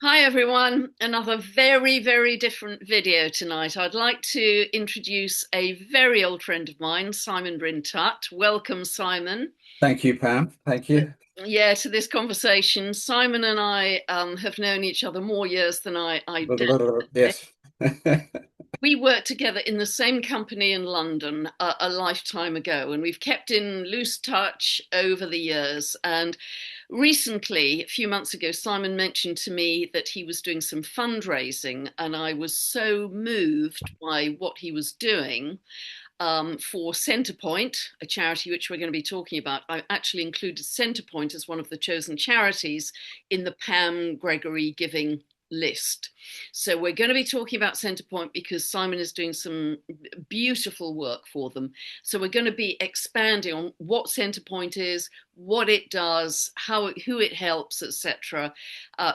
Hi everyone, another very, very different video tonight. I'd like to introduce a very old friend of mine, Simon Bryn Tutt. Welcome, Simon. Thank you, Pam. Thank you. Yeah, to this conversation. Simon and I have known each other more years than I dare. Yes. We worked together in the same company in London a lifetime ago, and we've kept in loose touch over the years. And recently, a few months ago, Simon mentioned to me that he was doing some fundraising, and I was so moved by what he was doing for Centrepoint, a charity which we're going to be talking about. I actually included Centrepoint as one of the chosen charities in the Pam Gregory giving list. So we're going to be talking about Centrepoint because Simon is doing some beautiful work for them. So we're going to be expanding on what Centrepoint is, what it does, who it helps, etc.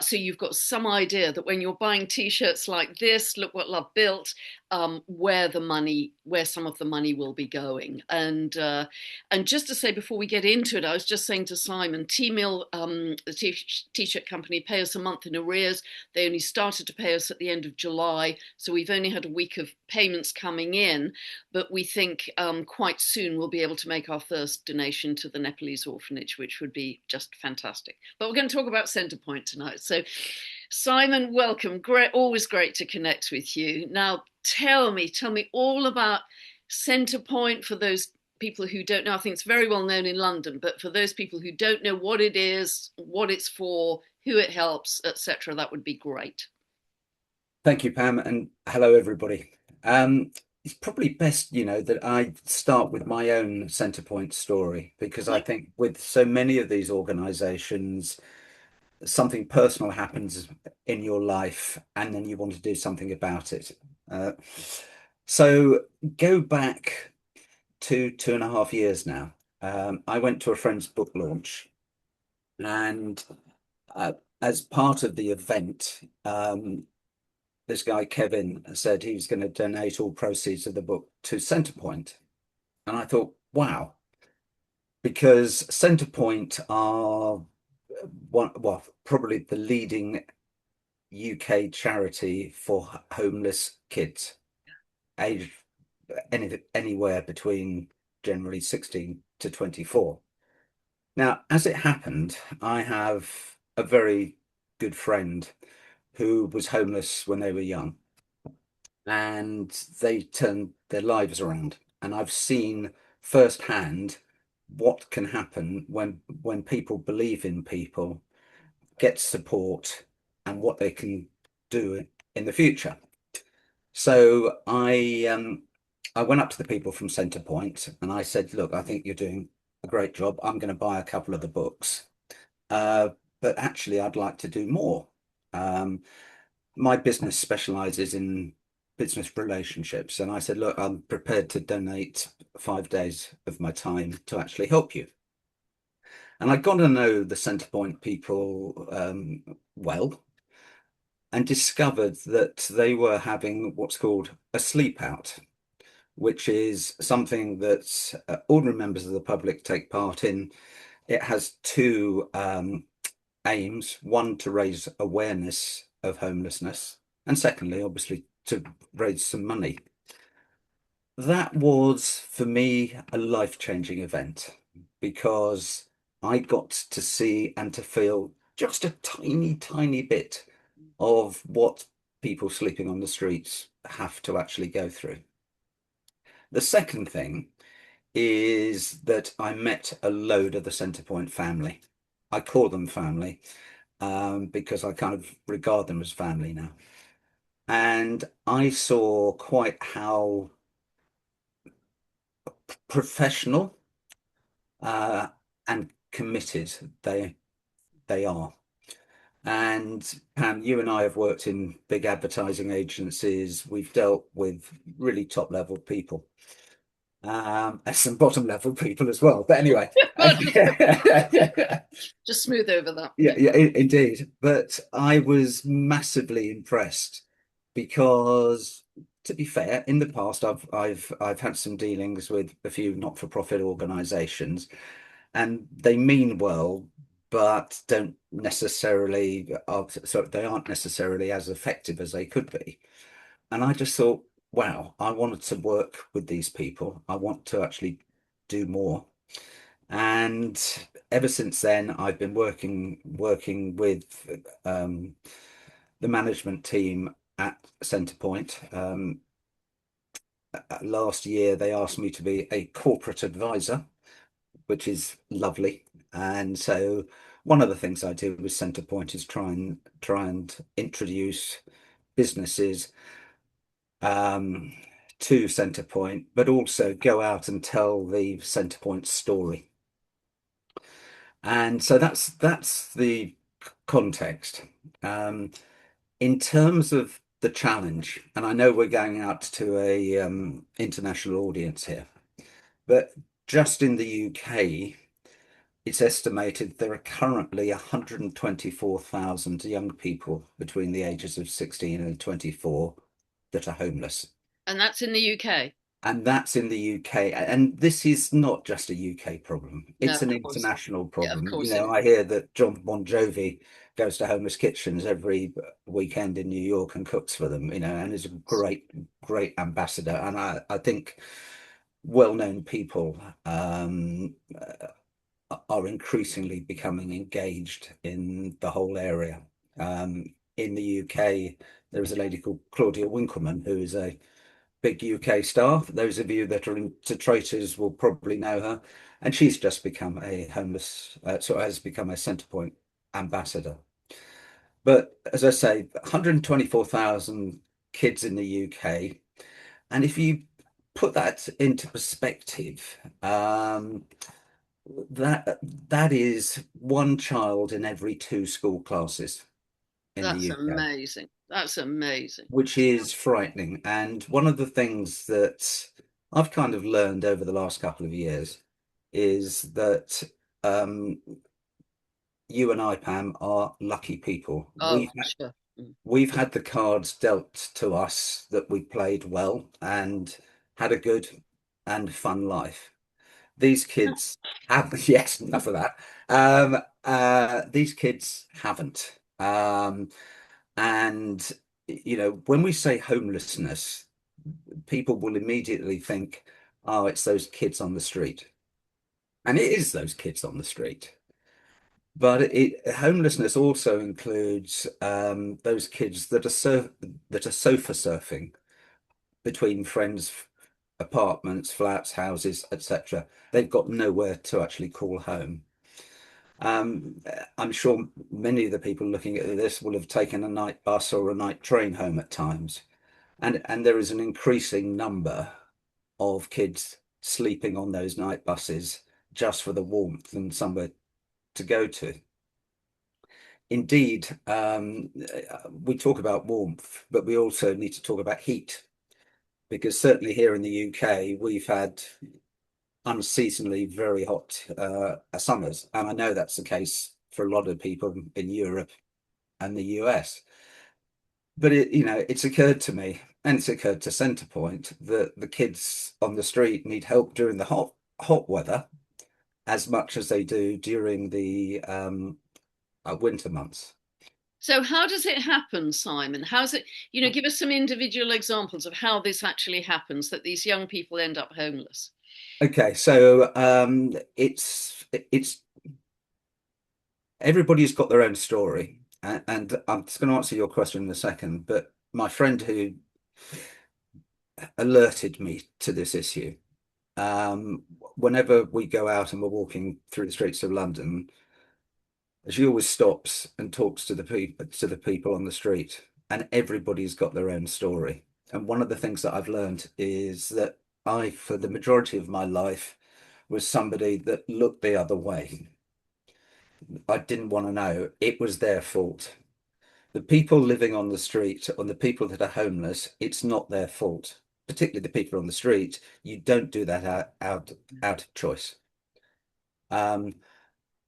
So you've got some idea that when you're buying T-shirts like this, look what love built, where some of the money will be going. And just to say before we get into it, I was just saying to Simon, T-Mill, the T-shirt company, pay us a month in arrears. They only started to pay us at the end of July, so we've only had a week of payments coming in, but we think quite soon we'll be able to make our first donation to the Nepalese orphanage, which would be just fantastic. But we're going to talk about Centrepoint tonight. So Simon, welcome. Great, always great to connect with you. Now, tell me all about Centrepoint for those people who don't know. I think it's very well known in London, but for those people who don't know what it is, what it's for, who it helps, etc., that would be great. Thank you, Pam, and hello, everybody. It's probably best, that I start with my own Centrepoint story because I think with so many of these organizations, something personal happens in your life and then you want to do something about it. Uh, so go back to 2.5 years now. I went to a friend's book launch and uh, as part of the event, this guy Kevin said he was going to donate all proceeds of the book to Centrepoint. And I thought, wow, because Centrepoint are probably the leading UK charity for homeless kids, aged anywhere between generally 16 to 24. Now, as it happened, I have a very good friend who was homeless when they were young, and they turned their lives around. And I've seen firsthand what can happen when people believe in people, get support, and what they can do in the future. So I went up to the people from Centrepoint and I said, look, I think you're doing a great job. I'm going to buy a couple of the books. Uh, but actually, I'd like to do more. Um, my business specializes in business relationships. And I said, look, I'm prepared to donate 5 days of my time to actually help you. And I got to know the Centrepoint people well and discovered that they were having what's called a sleepout, which is something that ordinary members of the public take part in. It has two aims: one, to raise awareness of homelessness, and secondly, obviously, to raise some money. That was for me a life-changing event because I got to see and to feel just a tiny, tiny bit of what people sleeping on the streets have to actually go through. The second thing is that I met a load of the Centrepoint family. I call them family because I kind of regard them as family now. And I saw quite how professional uh, and committed they are. And Pam, you and I have worked in big advertising agencies. We've dealt with really top level people, and some bottom level people as well. But anyway, Just smooth over that. yeah, indeed. But I was massively impressed because, to be fair, in the past I've had some dealings with a few not-for-profit organisations, and they mean well, but don't necessarily are, so they aren't necessarily as effective as they could be. And I just thought, wow, I wanted to work with these people. I want to actually do more. And ever since then, I've been working with um, the management team at Centrepoint. Last year, they asked me to be a corporate advisor, which is lovely. And so, one of the things I do with Centrepoint is try and introduce businesses um, to Centrepoint, but also go out and tell the Centrepoint story. And so that's the context. Um, in terms of the challenge, and I know we're going out to a international audience here, but just in the UK, it's estimated there are currently 124,000 young people between the ages of 16 and 24 that are homeless. And that's in the UK. And that's in the UK. And this is not just a UK problem. No, It's of an course. international Yeah, of problem. course it is. I hear that John Bon Jovi goes to homeless kitchens every weekend in New York and cooks for them, and is a great, great ambassador. And I think well-known people are increasingly becoming engaged in the whole area. In the UK, there is a lady called Claudia Winkleman, who is a big UK star. Those of you that are into traitors will probably know her. And she's just become a has become a Centrepoint ambassador. But as I say, 124,000 kids in the UK. And if you put that into perspective, that is one child in every two school classes in the That's UK, amazing. That's amazing. which is frightening. And one of the things that I've kind of learned over the last couple of years is that um, you and I, Pam, are lucky people. Oh, sure. Mm. We've had the cards dealt to us that we played well and had a good and fun life. These kids have, yes, enough of that. These kids haven't. And, when we say homelessness, people will immediately think, oh, it's those kids on the street. And it is those kids on the street. But homelessness also includes those kids that are sofa surfing between friends' apartments, flats, houses, etc. They've got nowhere to actually call home. Um, I'm sure many of the people looking at this will have taken a night bus or a night train home at times. And there is an increasing number of kids sleeping on those night buses just for the warmth and somewhere to go to. Indeed, we talk about warmth, but we also need to talk about heat, because certainly here in the UK, we've had unseasonably very hot summers. And I know that's the case for a lot of people in Europe and the US. But it's occurred to me, and it's occurred to Centrepoint, that the kids on the street need help during the hot weather as much as they do during the winter months. So, how does it happen, Simon? How's it, give us some individual examples of how this actually happens that these young people end up homeless. Okay, so it's everybody's got their own story, and I'm just going to answer your question in a second. But my friend who alerted me to this issue, whenever we go out and we're walking through the streets of London, she always stops and talks to the people on the street, and everybody's got their own story. And one of the things that I've learned is that I, for the majority of my life, was somebody that looked the other way. I didn't want to know. It was their fault. The people living on the street, or the people that are homeless, it's not their fault. Particularly the people on the street, you don't do that out of choice. Um,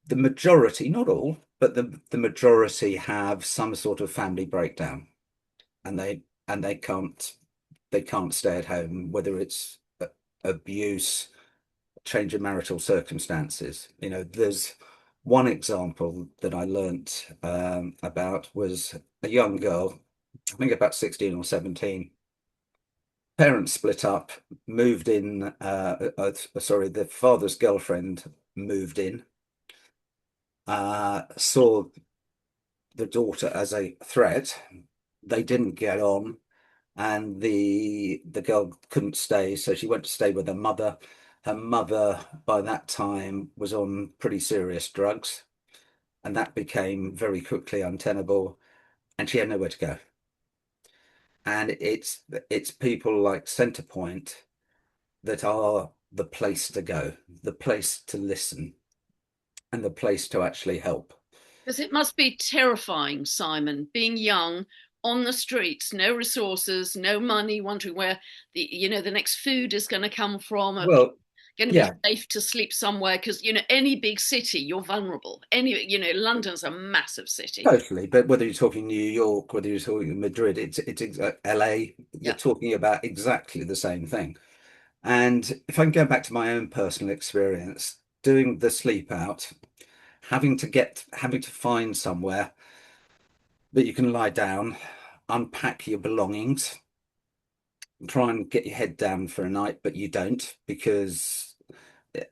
the majority, not all, but the majority have some sort of family breakdown, and they can't stay at home, whether it's abuse, change of marital circumstances. There's One example that I learnt about was a young girl, I think about 16 or 17. Parents split up, moved in, sorry, the father's girlfriend moved in, saw the daughter as a threat. They didn't get on, and the girl couldn't stay, so she went to stay with her mother. Her mother, by that time, was on pretty serious drugs, and that became very quickly untenable, and she had nowhere to go. And it's people like Centrepoint that are the place to go, the place to listen, and the place to actually help. Because it must be terrifying, Simon, being young on the streets, no resources, no money, wondering where the next food is going to come from, or Well, going to be yeah, safe to sleep somewhere. Because any big city, you're vulnerable. London's a massive city. totally. But whether you're talking New York, whether you're talking Madrid, it's LA, you're Yeah. talking about exactly the same thing. And if I can go back to my own personal experience, doing the sleep out, having to find somewhere that you can lie down, unpack your belongings, try and get your head down for a night, but you don't because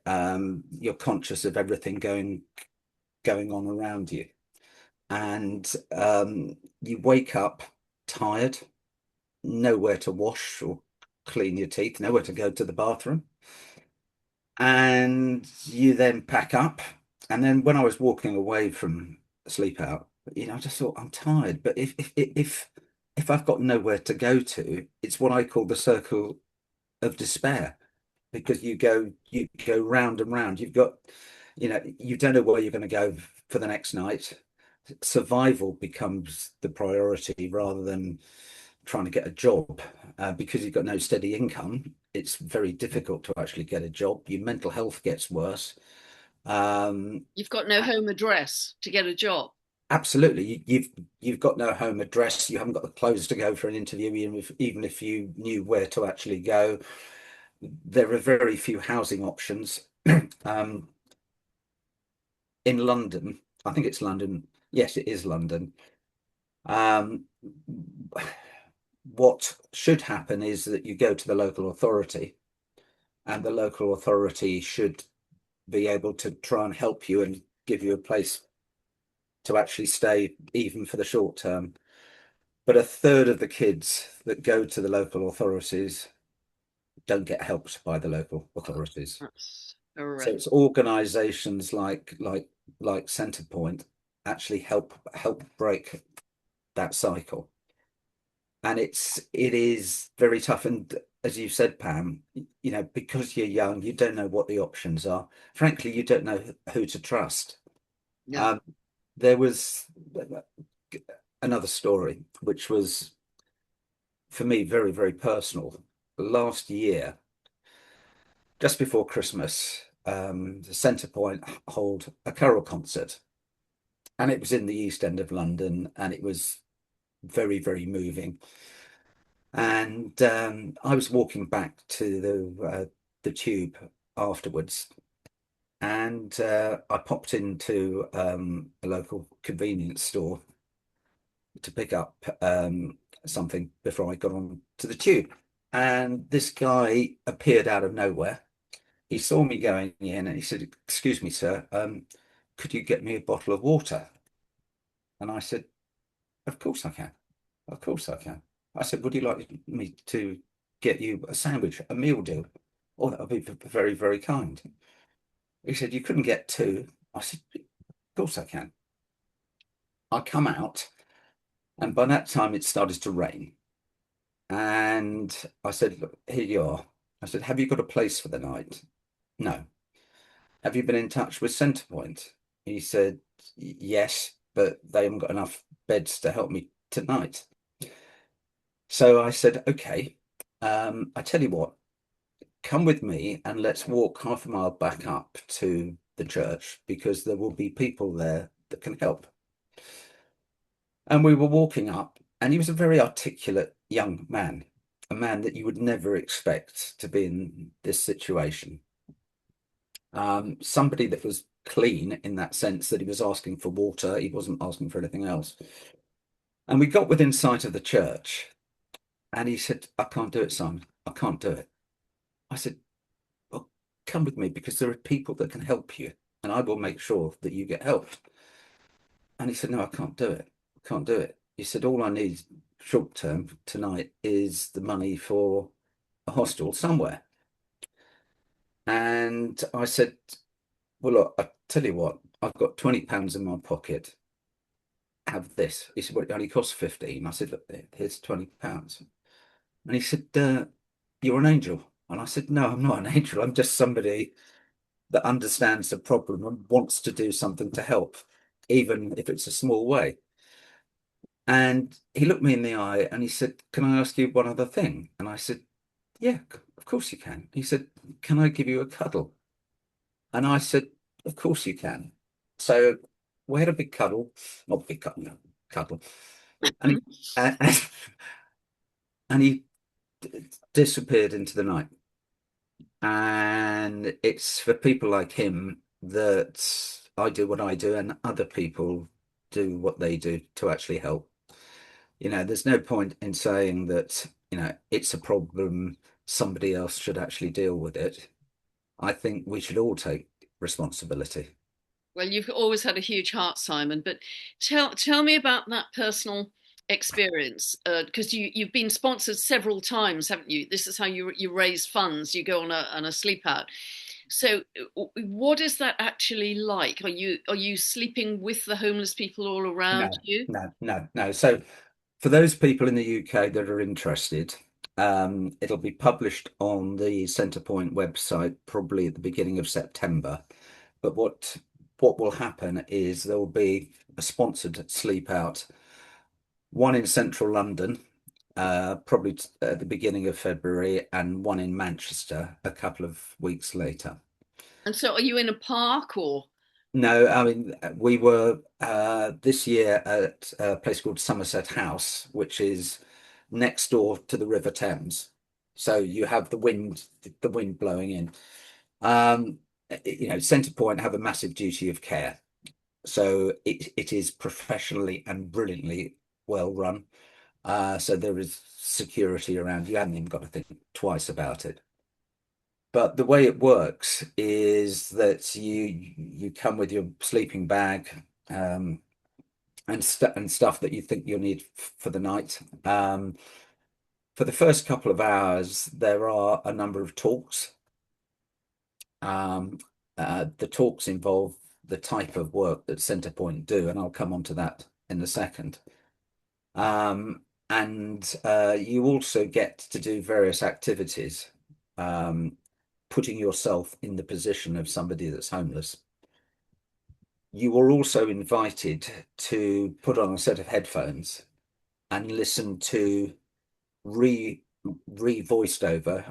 you're conscious of everything going on around you. And you wake up tired, nowhere to wash or clean your teeth, nowhere to go to the bathroom. And you then pack up. And then when I was walking away from sleep out, I just thought I'm tired. But if I've got nowhere to go to, it's what I call the circle of despair because you go round and round. You don't know where you're going to go for the next night. Survival becomes the priority rather than trying to get a job because you've got no steady income. It's very difficult to actually get a job. Your mental health gets worse. Um, You've got no home address to get a job. Absolutely, you've got no home address. You haven't got the clothes to go for an interview, even if you knew where to actually go. There are very few housing options. Um, in London, I think it's London. Yes, it is London. Um, what should happen is that you go to the local authority, and the local authority should be able to try and help you and give you a place to actually stay, even for the short term. But a third of the kids that go to the local authorities don't get helped by the local authorities. That's So horrendous. it's organizations like Centerpoint actually help break that cycle. And it is very tough. And as you said, Pam, because you're young, you don't know what the options are. Frankly, you don't know who to trust. No. Um, there was another story, which was for me very, very personal. Last year, just before Christmas, the Centrepoint hold a carol concert, and it was in the East End of London, and it was very, very moving. And I was walking back to the tube afterwards, and I popped into a local convenience store to pick up something before I got on to the tube. And this guy appeared out of nowhere. He saw me going in and he said, "Excuse me, sir, could you get me a bottle of water?" And I said, "Of course I can. Of course I can." I said, "Would you like me to get you a sandwich, a meal deal?" "Oh, that would be very, very kind." He said, "You couldn't get two." I said, "Of course I can." I come out, and by that time it started to rain. And I said, "Look, here you are." I said, "Have you got a place for the night?" "No." "Have you been in touch with Centrepoint?" He said, "Yes, but they haven't got enough beds to help me tonight." So I said, "Okay, I tell you what, come with me and let's walk half a mile back up to the church because there will be people there that can help." And we were walking up, and he was a very articulate young man, a man that you would never expect to be in this situation. Somebody that was clean in that sense that he was asking for water. He wasn't asking for anything else. And we got within sight of the church, and he said, "I can't do it, Simon. I can't do it." I said, "Well, come with me because there are people that can help you, and I will make sure that you get help." And he said, "No, I can't do it. I can't do it." He said, "All I need short term tonight is the money for a hostel somewhere." And I said, "Well, look, I tell you what, I've got £20 in my pocket. Have this." He said, "Well, it only costs 15." I said, "Look, here's £20." And he said, "You're an angel." And I said, "No, I'm not an angel. I'm just somebody that understands the problem and wants to do something to help, even if it's a small way." And he looked me in the eye and he said, "Can I ask you one other thing?" And I said, "Yeah, of course you can." He said, "Can I give you a cuddle?" And I said, "Of course you can." So we had a big cuddle, not big cuddle, no, cuddle. And uh, and he disappeared into the night. And it's for people like him that I do what I do, and other people do what they do to actually help. There's no point in saying that, it's a problem, somebody else should actually deal with it. I think we should all take responsibility. Well, you've always had a huge heart, Simon, but tell me about that personal experience, because you've been sponsored several times, haven't you? This is how you raise funds. You go on a sleep out. So, what is that actually like? Are you sleeping with the homeless people all around No, you? no, no, no. So for those people in the UK that are interested, it'll be published on the Centrepoint website probably at the beginning of September. But what will happen is there will be a sponsored sleep out, one in central London, probably at the beginning of February, and one in Manchester a couple of weeks later. And so, are you in a park or? No, I mean, we were this year at a place called Somerset House, which is next door to the River Thames. So you have the wind blowing in. Um, Centrepoint have a massive duty of care. So it is professionally and brilliantly well run. So there is security around. You haven't even got to think twice about it. But the way it works is that you come with your sleeping bag, and stuff that you think you'll need for the night. For the first couple of hours, there are a number of talks. Um, the talks involve the type of work that Centrepoint do, and I'll come on to that in a second. And you also get to do various activities, um, putting yourself in the position of somebody that's homeless. You are also invited to put on a set of headphones and listen to re voiced over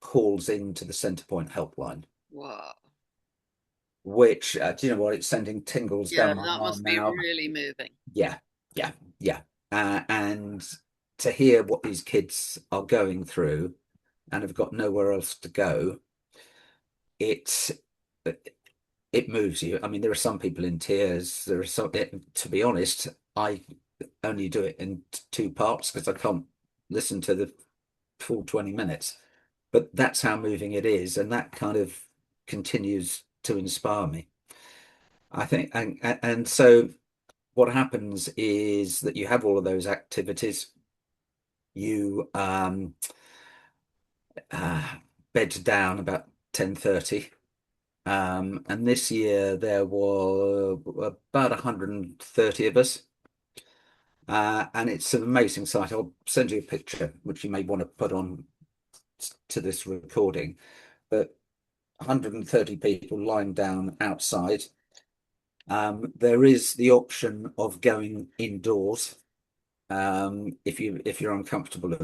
calls into the Centrepoint helpline, Wow. which do you know what? It's sending tingles Yeah, down my that arm must be now. really moving. Yeah, yeah, yeah. And to hear what these kids are going through and have got nowhere else to go, it's it moves you. I mean, there are some people in tears. There are some, to be honest, I only do it in two parts because I can't listen to the full 20 minutes. But that's how moving it is, and that kind of continues to inspire me. I think, and so what happens is that you have all of those activities. You uh, bed down about 10:30. And this year there were about 130 of us. And it's an amazing sight. I'll send you a picture, which you may want to put on to this recording. But 130 people lying down outside. There is the option of going indoors, if you're uncomfortable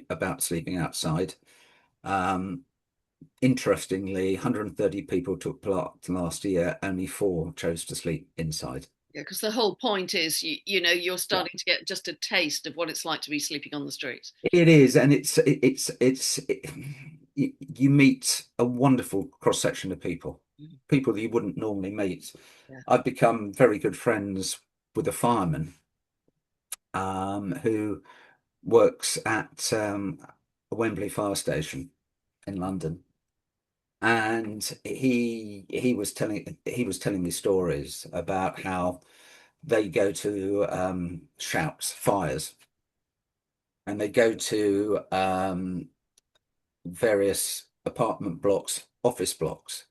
about sleeping outside. Um, Interestingly, 130 people took part last year, only four chose to sleep inside. Yeah, because the whole point is, you're Yeah, starting to get just a taste of what it's like to be sleeping on the streets. it is, and you meet a wonderful cross section of people. people that you wouldn't normally meet. Yeah. I've become very good friends with a fireman who works at a Wembley fire station in London. And he was telling me stories about how they go to shouts, fires, and they go to various apartment blocks, office blocks.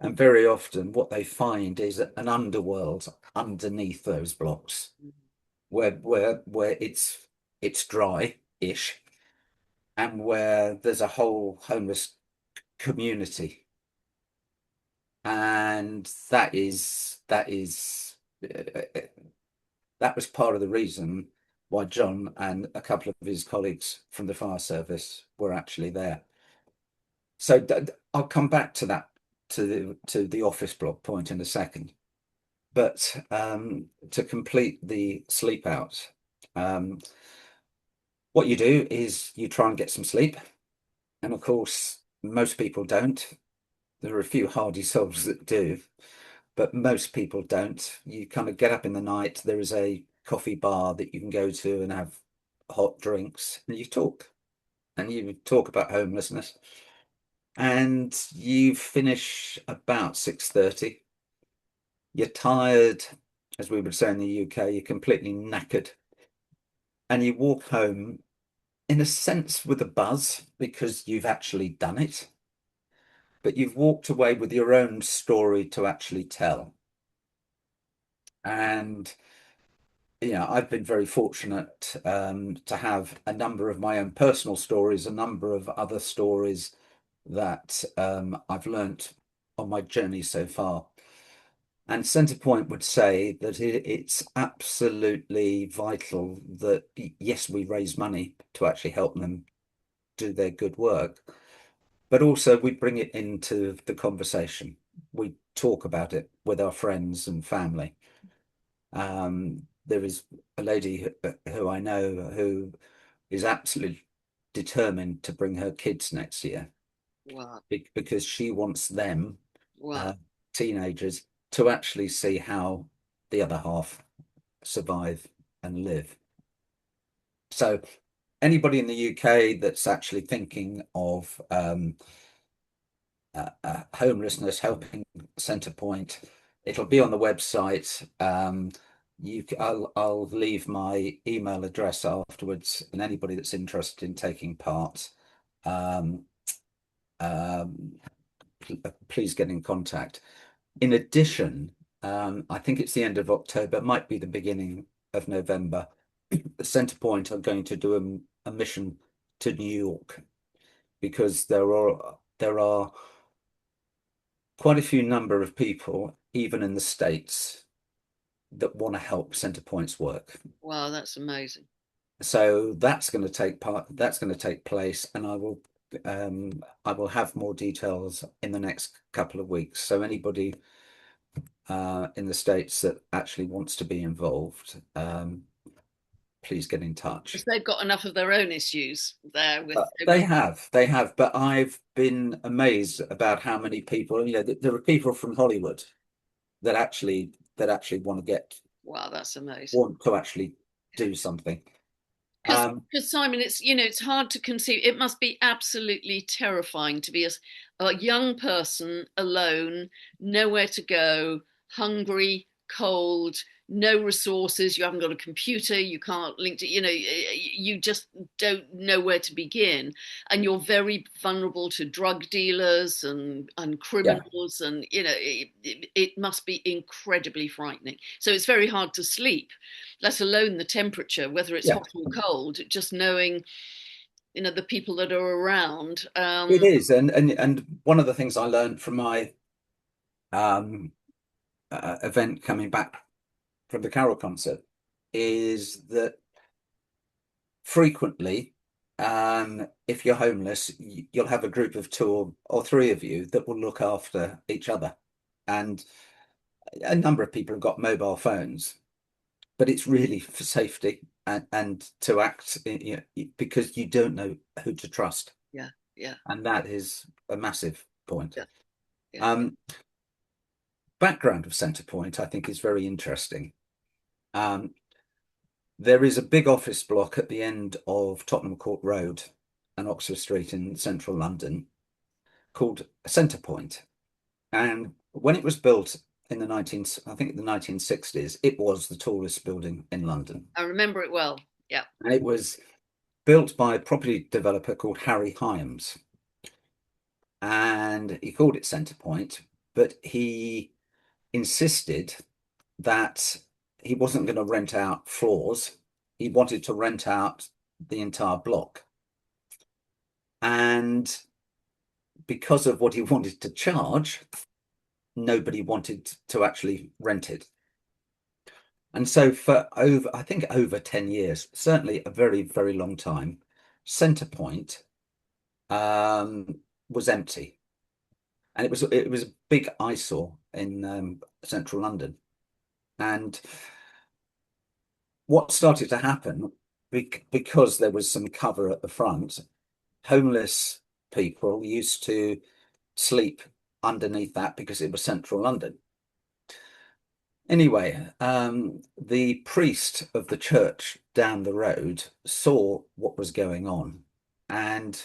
And very often what they find is an underworld underneath those blocks where it's dry-ish and where there's a whole homeless community. And that was part of the reason why John and a couple of his colleagues from the fire service were actually there. So I'll come back to that to the office block point in a second. But to complete the sleep out, um, what you do is you try and get some sleep. And of course, most people don't. There are a few hardy souls that do, but most people don't. You kind of get up in the night. There is a coffee bar that you can go to and have hot drinks, and you talk about homelessness, and you finish about 6:30. You're tired, as we would say in the UK, you're completely knackered, and you walk home in a sense with a buzz because you've actually done it, but you've walked away with your own story to actually tell. And I've been very fortunate to have a number of my own personal stories, a number of other stories that I've learnt on my journey so far. And Centrepoint would say that it's absolutely vital that, yes, we raise money to actually help them do their good work, but also we bring it into the conversation. We talk about it with our friends and family. There is a lady who I know who is absolutely determined to bring her kids next year Wow. because she wants them, Wow. uh, teenagers, to actually see how the other half survive and live. So anybody in the UK that's actually thinking of homelessness, helping Centrepoint. It'll be on the website. I'll leave my email address afterwards, and anybody that's interested in taking part, um, um, please get in contact. In addition, I think it's the end of October, might be the beginning of November. The Centrepoint are going to do a mission to New York because there are quite a few number of people, even in the States, that want to help Centrepoint's work. Wow, that's amazing. So that's going to take place, and I will have more details in the next couple of weeks. So anybody in the States that actually wants to be involved, please get in touch. Because they've got enough of their own issues there with They have, but I've been amazed about how many people, there are people from Hollywood that actually wow, that's amazing. want to actually do something. Because Um, Simon, it's hard to conceive. It must be absolutely terrifying to be a young person alone, nowhere to go, hungry, cold, no resources. You haven't got a computer. You can't link to. You just don't know where to begin, and you're very vulnerable to drug dealers and yeah, criminals, and it must be incredibly frightening. So it's very hard to sleep, let alone the temperature, whether it's yeah, hot or cold, just knowing, the people that are around. it is. And one of the things I learned from my um, event coming back from the Carol concert is that frequently, if you're homeless, you'll have a group of two or three of you that will look after each other. And a number of people have got mobile phones, but it's really for safety and to act, because you don't know who to trust. Yeah, yeah, And that is a massive point. yeah, yeah. Um, background of Centrepoint, I think, is very interesting. Um, there is a big office block at the end of Tottenham Court Road and Oxford Street in central London called Centrepoint. And when it was built in the 19, I think the 1960s, it was the tallest building in London. I remember it well. Yeah. And it was built by a property developer called Harry Hyams. And he called it Centrepoint, but he insisted that he wasn't going to rent out floors. He wanted to rent out the entire block. And because of what he wanted to charge, nobody wanted to actually rent it. And so for over, I think over 10 years, certainly a very, very long time, Centrepoint was empty. And it was a big eyesore in central London. And what started to happen, because there was some cover at the front, homeless people used to sleep underneath that because it was central London. Anyway, the priest of the church down the road saw what was going on and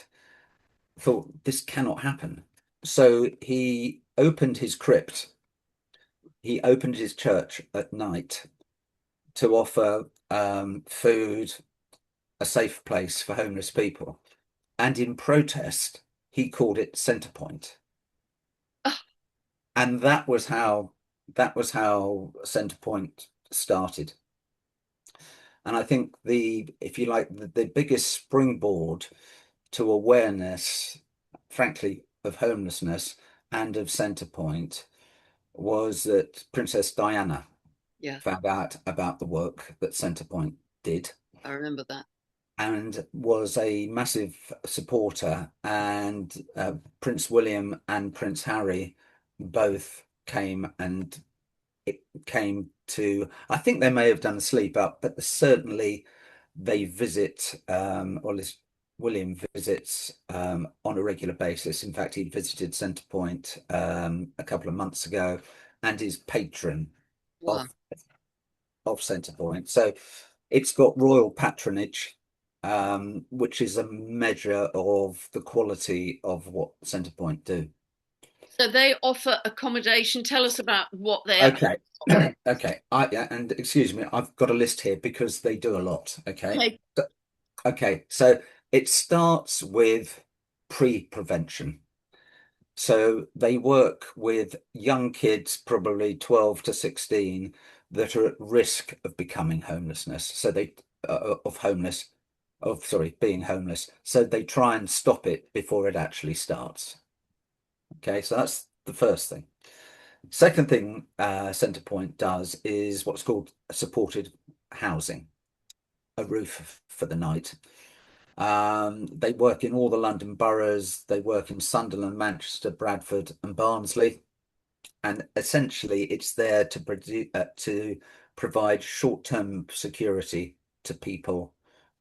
thought this cannot happen. So he opened his crypt, he opened his church at night to offer food, a safe place for homeless people. And in protest, he called it Centrepoint. Oh, And that was how Centrepoint started. And I think if you like, the biggest springboard to awareness, frankly, of homelessness and of Centrepoint was that Princess Diana yeah. found out about the work that Centrepoint did I remember that. and was a massive supporter. And Prince William and Prince Harry both came, and it came to, I think they may have done a sleep up, but certainly they visit, or at least William visits on a regular basis. In fact, he visited Centrepoint a couple of months ago and is patron Wow. of Centrepoint. So it's got royal patronage, which is a measure of the quality of what Centrepoint do. So they offer accommodation. Tell us about what they actually Okay. Okay. Yeah, and excuse me, I've got a list here because they do a lot. Okay. okay. Okay. So it starts with pre-prevention. So they work with young kids, probably 12 to 16, that are at risk of becoming homelessness. So being homeless. So they try and stop it before it actually starts. Okay. So that's the first thing. Second thing Centrepoint does is what's called supported housing, a roof for the night. They work in all the London boroughs. They work in Sunderland, Manchester, Bradford, and Barnsley. And essentially, it's there to provide short-term security to people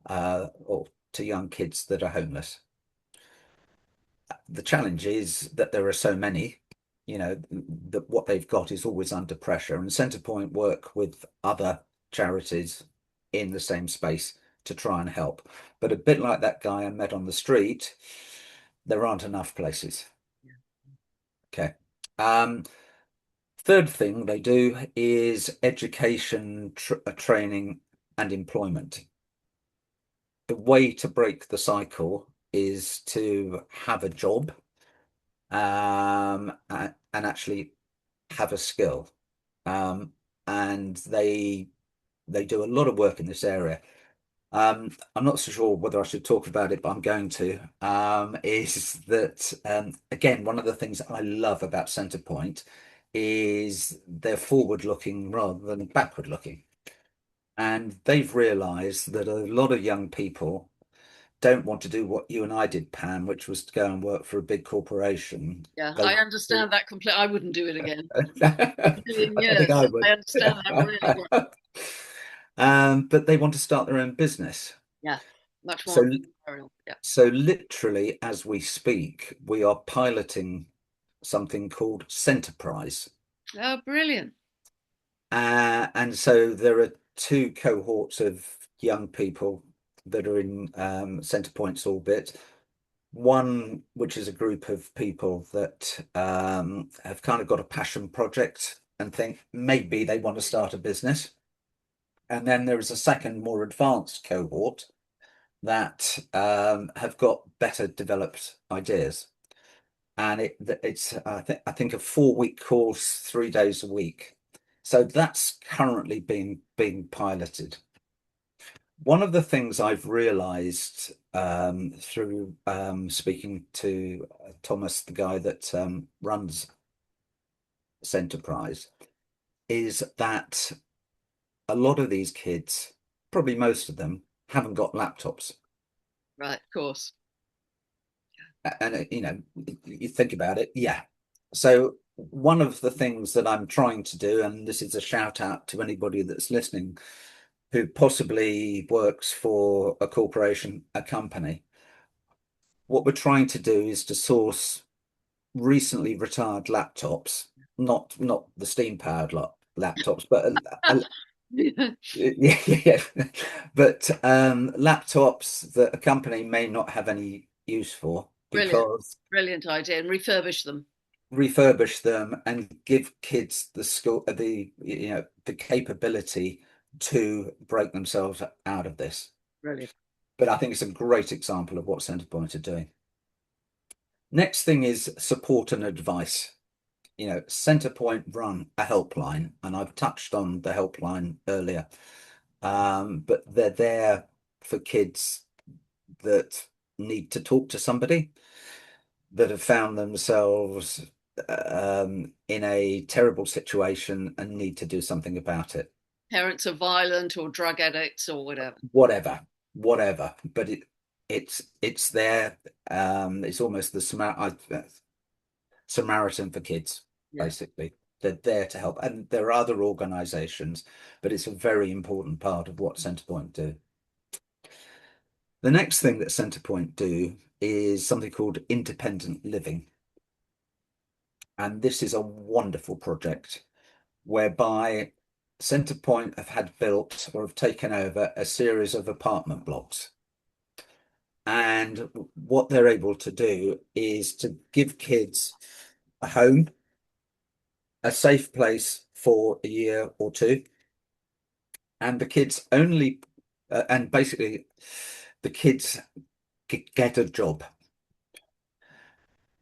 or to young kids that are homeless. The challenge is that there are so many, that what they've got is always under pressure. And Centrepoint work with other charities in the same space to try and help. But a bit like that guy I met on the street, there aren't enough places. Okay. Third thing they do is education, training, and employment. The way to break the cycle is to have a job, and actually have a skill. Um, and they do a lot of work in this area. I'm not so sure whether I should talk about it, but I'm going to. Is that again, one of the things I love about Centrepoint is they're forward looking rather than backward looking. And they've realized that a lot of young people don't want to do what you and I did, Pam, which was to go and work for a big corporation. Yeah, I They understand that completely. I wouldn't do it again. I A million don't think I years. would. I understand that really well. But they want to start their own business. Yeah, much more So, entrepreneurial. Yeah. so literally, as we speak, we are piloting something called Centerprise. Oh, brilliant. And so there are two cohorts of young people that are in Centrepoint's orbit. One, which is a group of people that have kind of got a passion project and think maybe they want to start a business. And then there is a second, more advanced cohort that have got better developed ideas. And it's I think a 4 week course, 3 days a week. So that's currently being piloted. One of the things I've realized through speaking to Thomas, the guy that runs Centerprise, is that a lot of these kids, probably most of them, haven't got laptops. Right, of course. And you think about it, yeah. So one of the things that I'm trying to do, and this is a shout out to anybody that's listening who possibly works for a corporation, a company, what we're trying to do is to source recently retired laptops, not the steam powered laptops, but yeah, yeah, but laptops that a company may not have any use for Brilliant. because Brilliant idea. And refurbish them. refurbish them and give kids the skill, the capability to break themselves out of this. Brilliant. But I think it's a great example of what Centrepoint are doing. Next thing is support and advice. Centrepoint run a helpline, and I've touched on the helpline earlier. But they're there for kids that need to talk to somebody, that have found themselves in a terrible situation and need to do something about it. Parents are violent or drug addicts or whatever. Whatever, whatever. But it's there. It's almost the Samaritan for kids, Yeah. basically. They're there to help. And there are other organizations, but it's a very important part of what Centrepoint do. The next thing that Centrepoint do is something called independent living. And this is a wonderful project whereby Centrepoint have had built or have taken over a series of apartment blocks. And what they're able to do is to give kids a home, a safe place for a year or two. And the kids only, and basically the kids get a job,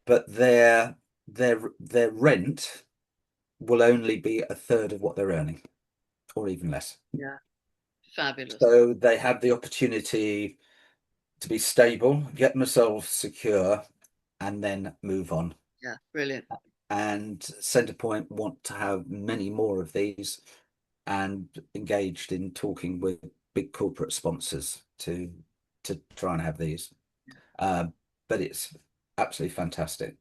but their rent will only be a third of what they're earning, or even less. Yeah. Fabulous. So they have the opportunity to be stable, get themselves secure, and then move on. Yeah. Brilliant. And Centrepoint want to have many more of these and engaged in talking with big corporate sponsors to try and have these. Um, but it's absolutely fantastic.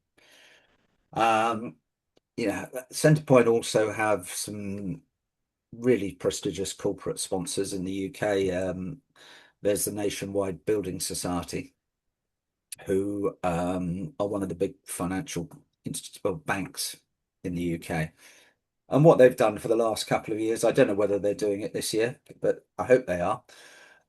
Um, Centrepoint also have some really prestigious corporate sponsors in the UK. There's the Nationwide Building Society, who are one of the big financial banks in the UK. And what they've done for the last couple of years, I don't know whether they're doing it this year, but I hope they are,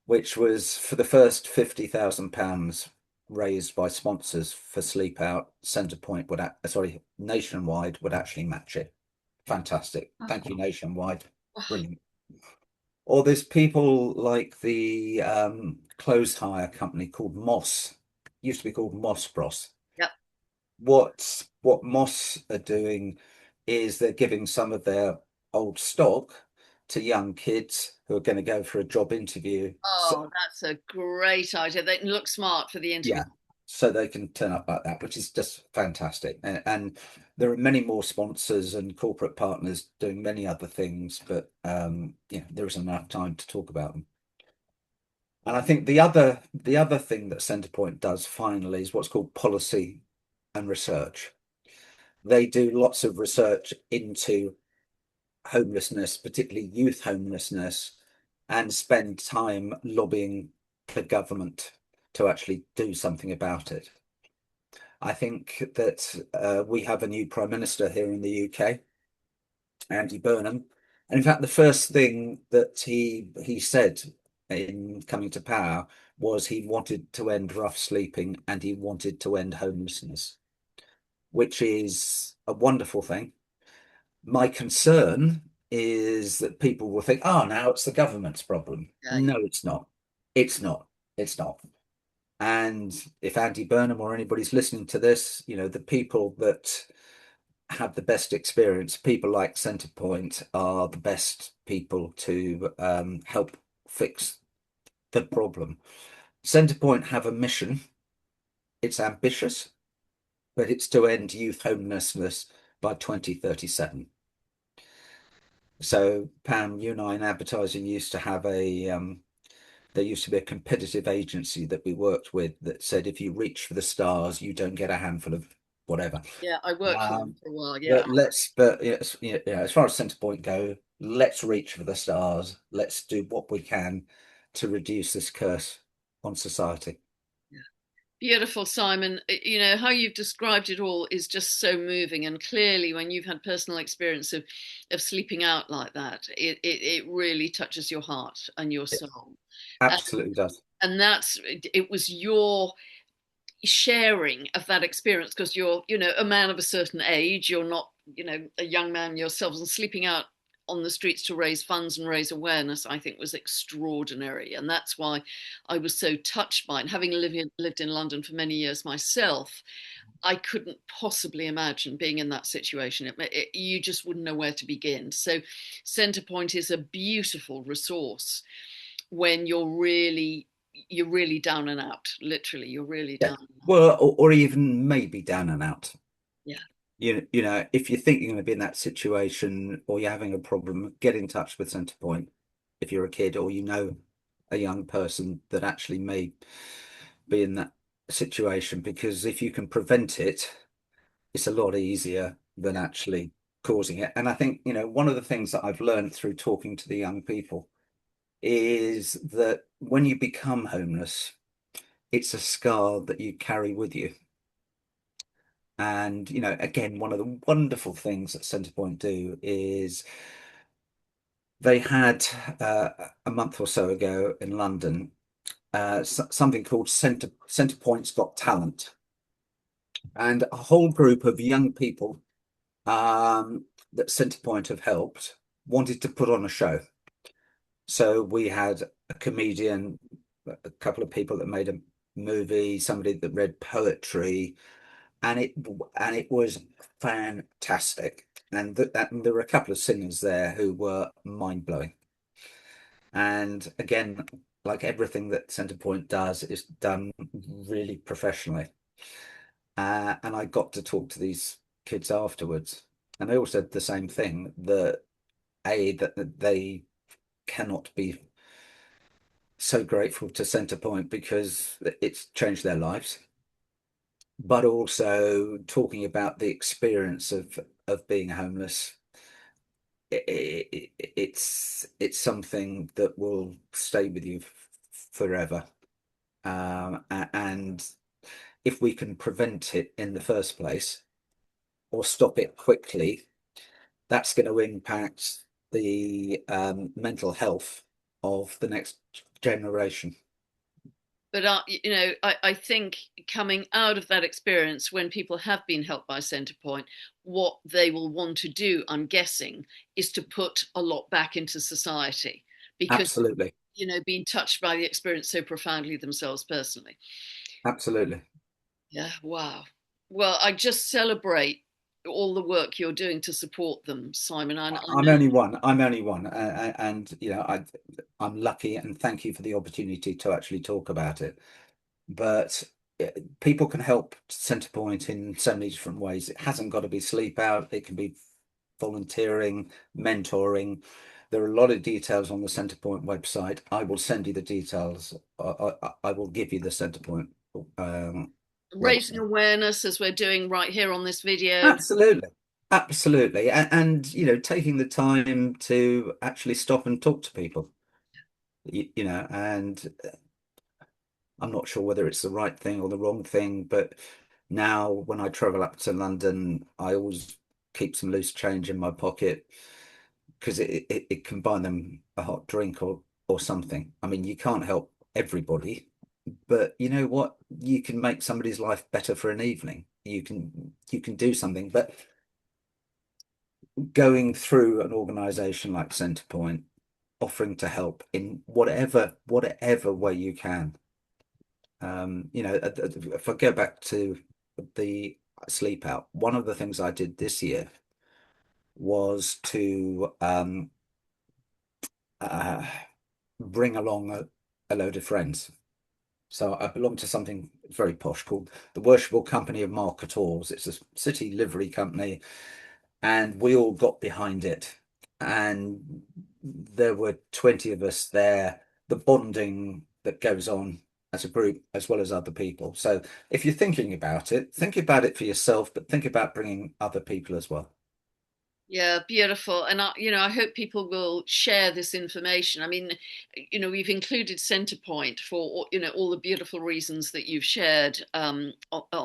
which was for the first £50,000 raised by sponsors for Sleepout, Centrepoint sorry, Nationwide would actually match it. Fantastic. Oh, Thank you, Nationwide. oh, Brilliant. Or there's people like the clothes hire company called Moss. Used to be called Moss Bros. yep. What Moss are doing is they're giving some of their old stock to young kids who are going to go for a job interview. So, Oh, that's a great idea. They look smart for the interview. yeah, so they can turn up like that, which is just fantastic. And there are many more sponsors and corporate partners doing many other things, but there isn't enough time to talk about them. And I think the other thing that Centrepoint does finally is what's called policy and research. They do lots of research into homelessness, particularly youth homelessness, and spend time lobbying the government to actually do something about it. I think that we have a new prime minister here in the UK, Andy Burnham. And in fact, the first thing that he said in coming to power was he wanted to end rough sleeping and he wanted to end homelessness, which is a wonderful thing. My concern is that people will think, oh, now it's the government's problem. Yeah, No, it's not. It's not. It's not. And if Andy Burnham or anybody's listening to this, the people that have the best experience, people like Centrepoint are the best people to help fix the problem. Centrepoint have a mission. It's ambitious, but it's to end youth homelessness by 2037. So, Pam, you and I in advertising used to have there used to be a competitive agency that we worked with that said if you reach for the stars, you don't get a handful of whatever. yeah. I worked for them Um, for a while. Yeah, but as far as Centrepoint go, let's reach for the stars. Let's do what we can to reduce this curse on society. yeah. Beautiful, Simon. How you've described it all is just so moving. And clearly, when you've had personal experience of sleeping out like that, it really touches your heart and your It soul. And, absolutely does. and it was your sharing of that experience because you're, a man of a certain age. You're not, a young man yourselves, and sleeping out on the streets to raise funds and raise awareness, I think was extraordinary. And that's why I was so touched by it. Having lived in London for many years myself, I couldn't possibly imagine being in that situation. You just wouldn't know where to begin. So, Centrepoint is a beautiful resource when you're really down and out. Literally, you're really Yeah. down and out. Well, or even maybe down and out. Yeah, If you think you're going to be in that situation or you're having a problem, get in touch with Centrepoint if you're a kid or a young person that actually may be in that situation, because if you can prevent it, it's a lot easier than actually causing it. And I think, one of the things that I've learned through talking to the young people is that when you become homeless, it's a scar that you carry with you. And, again, one of the wonderful things that Centrepoint do is they had a month or so ago in London something called Centrepoint's Got Talent, and a whole group of young people that Centrepoint have helped wanted to put on a show. So we had a comedian, a couple of people that made a movie, somebody that read poetry, and it was fantastic. And there were a couple of singers there who were mind blowing. And again, like everything that Centrepoint does, is done really professionally. And I got to talk to these kids afterwards, and they all said the same thing, that they cannot be so grateful to Centrepoint because it's changed their lives, but also talking about the experience of being homeless. It's something that will stay with you forever. And if we can prevent it in the first place or stop it quickly, that's going to impact the mental health of the next generation. but I think coming out of that experience, when people have been helped by Centrepoint, what they will want to do, I'm guessing, is to put a lot back into society because Absolutely. being touched by the experience so profoundly themselves personally. Absolutely. Yeah, wow. Well, I just celebrate all the work you're doing to support them, Simon. I I'm know. only one. I'm only one, and I'm lucky, and thank you for the opportunity to actually talk about it. But people can help Centrepoint in so many different ways. It hasn't got to be sleep out. It can be volunteering, mentoring. There are a lot of details on the Centrepoint website. I will send you the details. I will give you the Centrepoint Raising website. awareness as we're doing right here on this video. Absolutely. Absolutely. And taking the time to actually stop and talk to people, and I'm not sure whether it's the right thing or the wrong thing, but now when I travel up to London, I always keep some loose change in my pocket because it can buy them a hot drink or something. I mean, you can't help everybody, but you know what? You can make somebody's life better for an evening. You can do something. But going through an organization like Centrepoint, offering to help in whatever way you can. If I go back to the sleep out, one of the things I did this year was to uh, bring along a load of friends. So I belong to something very posh called the Worshipful Company of Marketors. It's a city livery company, and we all got behind it. And there were 20 of us there, the bonding that goes on as a group as well as other people. So if you're thinking about it, think about it for yourself, but think about bringing other people as well. Yeah, beautiful. And I hope people will share this information. I mean, we've included Centerpoint for, all the beautiful reasons that you've shared on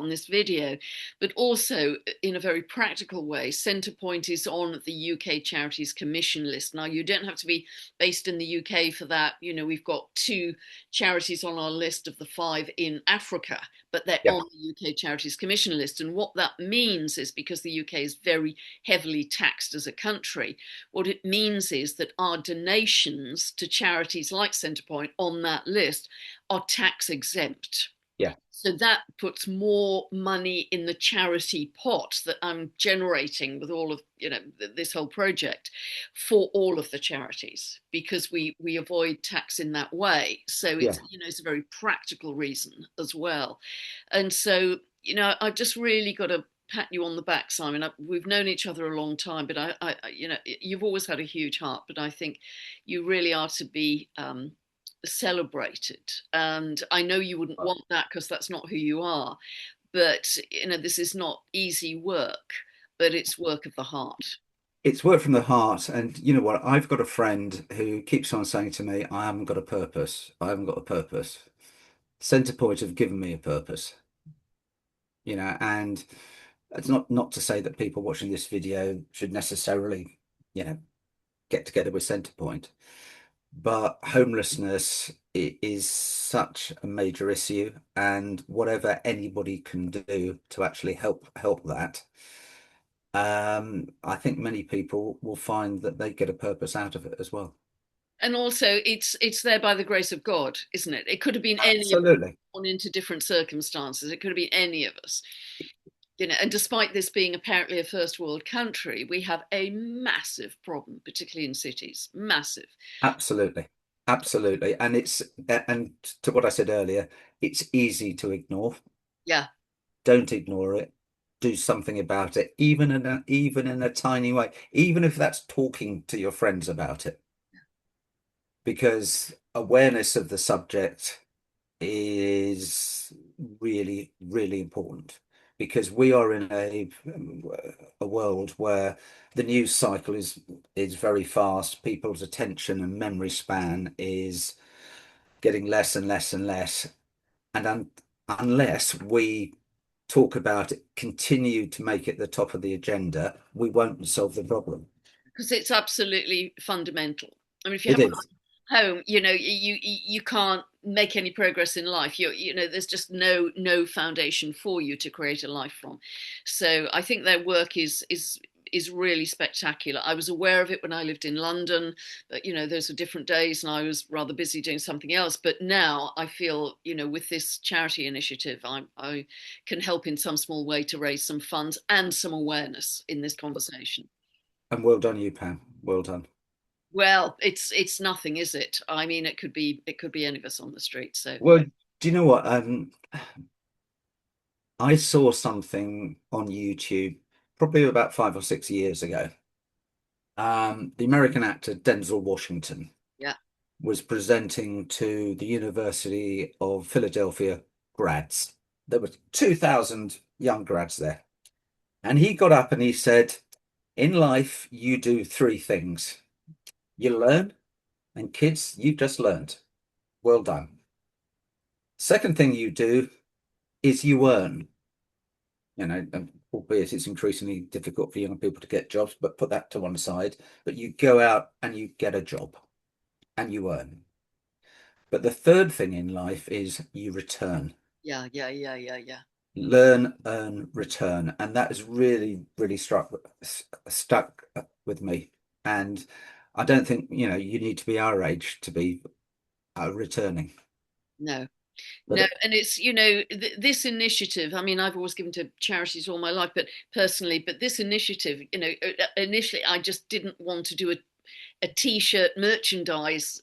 this video, but also in a very practical way, Centerpoint is on the UK Charities Commission list. Now, you don't have to be based in the UK for that. We've got two charities on our list of the five in Africa, but they're Yeah, on the UK Charities Commission list. And what that means is because the UK is very heavily taxed as a country, what it means is that our donations to charities like Centrepoint on that list are tax exempt. yeah, So that puts more money in the charity pot that I'm generating with all of this whole project for all of the charities because we avoid tax in that way. So yeah. it's a very practical reason as well. And so I've just really got to pat you on the back, Simon. We've known each other a long time, but you've always had a huge heart. But I think you really are to be celebrated. And I know you wouldn't want that because that's not who you are. But this is not easy work, but it's work of the heart. It's work from the heart. And you know what? I've got a friend who keeps on saying to me, I haven't got a purpose. I haven't got a purpose. Centrepoint have given me a purpose, and it's not to say that people watching this video should necessarily, get together with Centrepoint, but homelessness is such a major issue, and whatever anybody can do to actually help that, I think many people will find that they get a purpose out of it as well. And also, it's there by the grace of God, isn't it? It could have been any of us Absolutely. born into different circumstances. It could have been any of us. And despite this being apparently a first world country, we have a massive problem, particularly in cities. Massive. Absolutely. Absolutely. And to what I said earlier, it's easy to ignore. Yeah. Don't ignore it. Do something about it, even in a tiny way, even if that's talking to your friends about it, because awareness of the subject is really, really important. Because we are in a world where the news cycle is very fast. People's attention and memory span is getting less and less and less. And unless we talk about it, continue to make it the top of the agenda, we won't solve the problem. Because it's absolutely fundamental. I mean, if you It haven't is. got a home, you can't make any progress in life. There's just no foundation for you to create a life from. So I think their work is really spectacular. I was aware of it when I lived in London, but those were different days and I was rather busy doing something else. But now I feel, with this charity initiative, I can help in some small way to raise some funds and some awareness in this conversation. And well done, you, Pam. Well done. Well, it's nothing, is it? I mean, it could be any of us on the street. So Well, do you know what? I saw something on YouTube probably about 5 or 6 years ago. The American actor Denzel Washington yeah, was presenting to the University of Philadelphia grads. There were 2,000 young grads there. And he got up and he said, in life, you do three things. You learn, and kids, you've just learned. Well done. Second thing you do is you earn. albeit it's increasingly difficult for young people to get jobs, but put that to one side. But you go out and you get a job and you earn. But the third thing in life is you return. Yeah, yeah, yeah, yeah, yeah. Learn, earn, return. And that has really, really stuck with me. And I don't think, you need to be our age to be returning. No. But No, and it's, this initiative. I mean, I've always given to charities all my life, but personally, but this initiative, initially I just didn't want to do a t-shirt merchandise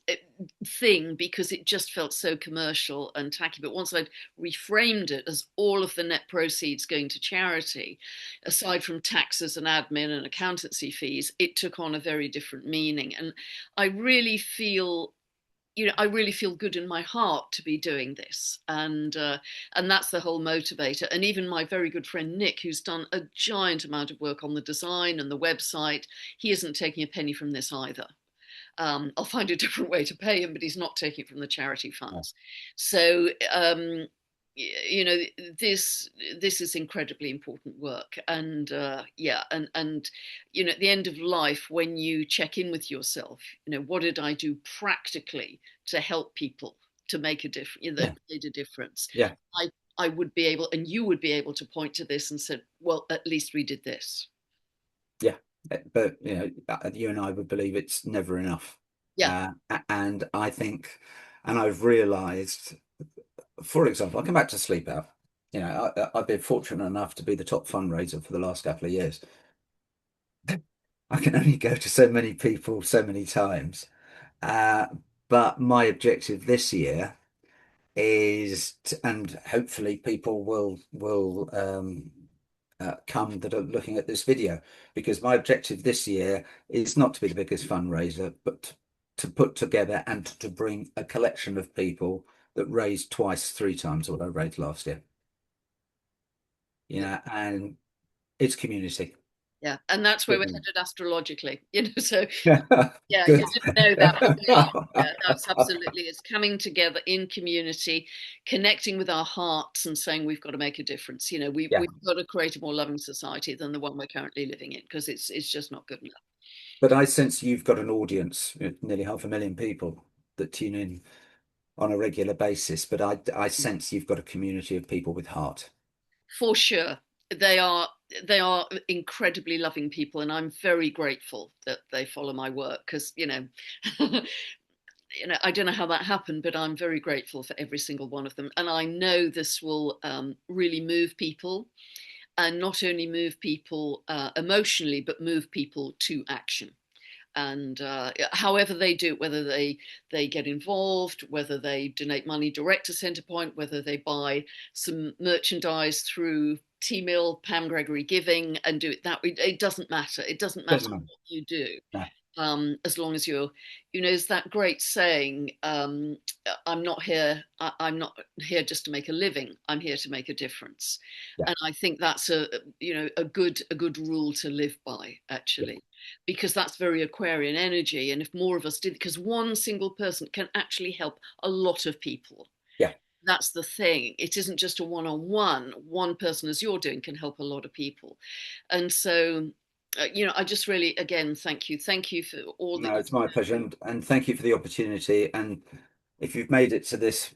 thing because it just felt so commercial and tacky. But once I'd reframed it as all of the net proceeds going to charity, aside from taxes and admin and accountancy fees, it took on a very different meaning. And I really feel I really feel good in my heart to be doing this, and that's the whole motivator. And even my very good friend Nick, who's done a giant amount of work on the design and the website, he isn't taking a penny from this either. I'll find a different way to pay him, but he's not taking it from the charity no, funds. So you know this is incredibly important work, and yeah, and at the end of life, when you check in with yourself, what did I do practically to help people to make a difference, yeah, that made a difference. yeah, I would be able, and you would be able to point to this and said, well, at least we did this. yeah. But you and I would believe it's never enough. Yeah. And I think, and I've realized, for example, I come back to Sleepout. I've been fortunate enough to be the top fundraiser for the last couple of years. I can only go to so many people so many times. Uh, but my objective this year and hopefully people will come that are looking at this video, because my objective this year is not to be the biggest fundraiser, but to put together and to bring a collection of people that raised twice, three times what I raised last year. Yeah. And it's community. Yeah, and that's where we're Driven. headed astrologically, so yeah, you Good. didn't know that, but we are. Yeah, that's absolutely. It's coming together in community, connecting with our hearts, and saying we've got to make a difference. Yeah, We've got to create a more loving society than the one we're currently living in, because it's just not good enough. but I sense you've got an audience, nearly 500,000 people that tune in on a regular basis. But I sense you've got a community of people with heart. For sure, they are they are incredibly loving people, and I'm very grateful that they follow my work because I don't know how that happened, but I'm very grateful for every single one of them. And I know this will really move people, and not only move people emotionally, but move people to action. And however they do it, whether they get involved, whether they donate money direct to Centrepoint, whether they buy some merchandise through T-Mill, Pam Gregory Giving, and do it that way, it doesn't matter. It doesn't matter Doesn't matter. what you do, No. as long as you're, is that great saying, I'm not here just to make a living, I'm here to make a difference. Yeah. And I think that's a good rule to live by, Yeah. actually, because that's very Aquarian energy. And if more of us did, because one single person can actually help a lot of people. Yeah. That's the thing. It isn't just a one-on-one. One person, as you're doing, can help a lot of people. And so I just really, again, thank you. Thank you for all that No, you it's my pleasure. And thank you for the opportunity. And if you've made it to this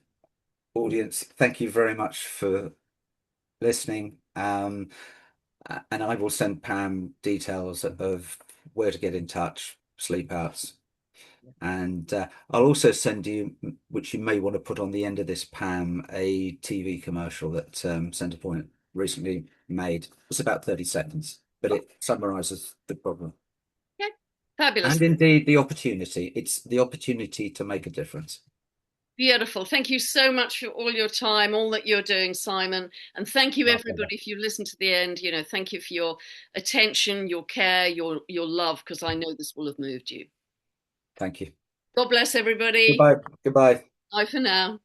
audience, thank you very much for listening. And I will send Pam details of where to get in touch, sleep outs. do. And I'll also send you, which you may want to put on the end of this, Pam, a TV commercial that Centrepoint recently made. It's about 30 seconds, but it summarizes the problem. Okay, fabulous. And indeed, the opportunity. It's the opportunity to make a difference. Beautiful. Thank you so much for all your time, all that you're doing, Simon. And thank you, My pleasure. everybody, if you listen to the end. Thank you for your attention, your care, your love, because I know this will have moved you. Thank you. God bless everybody. Goodbye. Goodbye. Bye for now.